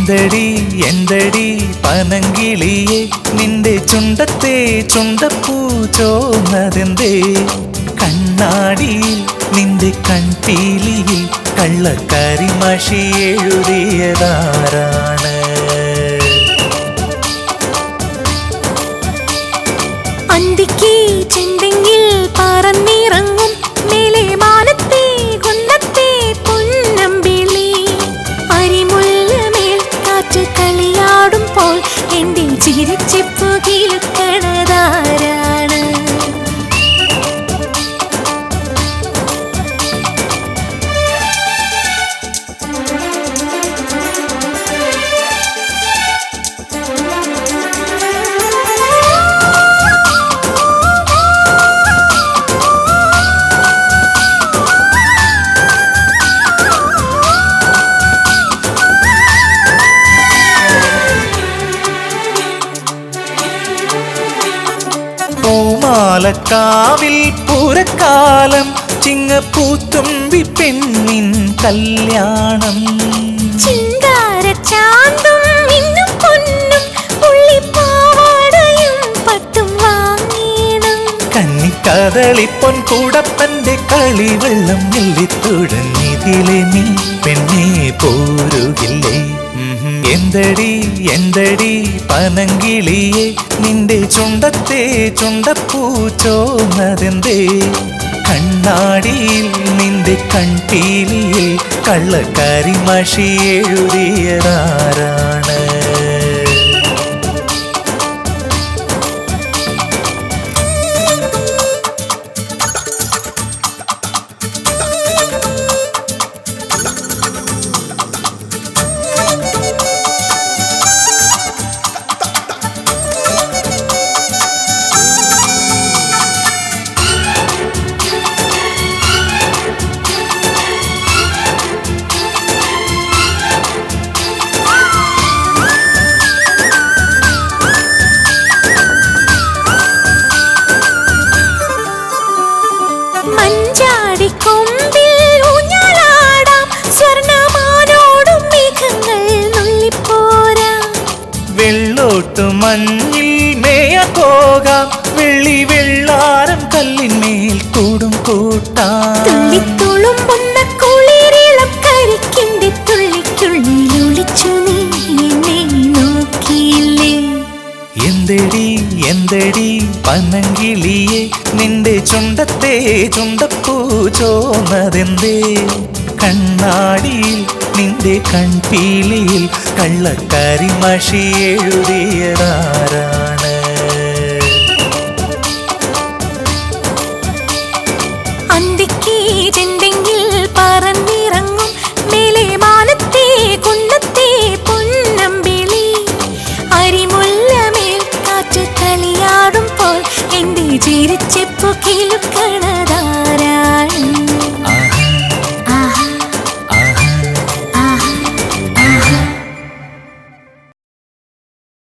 എന്തടി എന്തടി പനങ്കിളിയെ നിന്റെ ചുണ്ടത്തെ ചുണ്ടപ്പൂ ചോന്നതെന്തേ കണ്ണാടിയിൽ നിന്റെ കൺപീലിയിൽ കള്ളക്കരിമഷി എഴുതിയതാരാണ് അന്തിക്ക് ചെന്തെങ്കിൽ പറന്നിറങ്ങും മേലെ മാനത്തെ കുന്നത്തെ പൊന്നമ്പിളി അരിമുല്ലമേൽ കാറ്റ് കളിയാടുമ്പോൾ എന്റെ ചിരിച്ചിപ്പു കിലുക്കണതാരാണ് പൂമാലക്കാവിൽ പൂരക്കാലം ചിങ്ങപ്പൂത്തുമ്പി പെണ്ണിൻ കല്യാണം ചിങ്കാരച്ചാന്തും മിന്നും പൊന്നും പുള്ളിപ്പാവാടയും പട്ടും വാങ്ങീണം കന്നിക്കദളിപ്പൊൻ കൂടപ്പന്റെ കളിവെള്ളം നെല്ലിത്തുഴഞ്ഞിതിലെ നീ പെണ്ണെ പോരുകില്ലേ എന്തടി എന്തടി പനങ്കിളിയെ നിന്റെ ചുണ്ടത്തെ ചുണ്ടപ്പൂ ചോന്നതെന്തേ കണ്ണാടിയിൽ നിന്റെ കൺപീലിയിൽ കള്ളക്കരിമഷി എഴുതിയതാരാണ് മഞ്ഞിൽ മേയ പോകാം വെള്ളി വെള്ളാരം കല്ലിന്മേൽ കൂടും കൂട്ടാം എന്തടി എന്തടി പനങ്കിളിയെ നിന്റെ ചുണ്ടത്തെ ചുണ്ടപ്പൂ ചോന്നതെന്തേ കണ്ണാടിയിൽ നിന്റെ കൺപീലിയിൽ കള്ളക്കരിമഷി എഴുതിയതാരാണ് അന്തിക്ക് ചെന്തെങ്കിൽ പറന്നിറങ്ങും മേലെ മാനത്തെ കുന്നത്തെ പൊന്നമ്പിളി അരിമുല്ലമേൽ കാറ്റ് കളിയാടുമ്പോൾ എന്റെ ചിരിച്ചിപ്പു കിലുക്കണ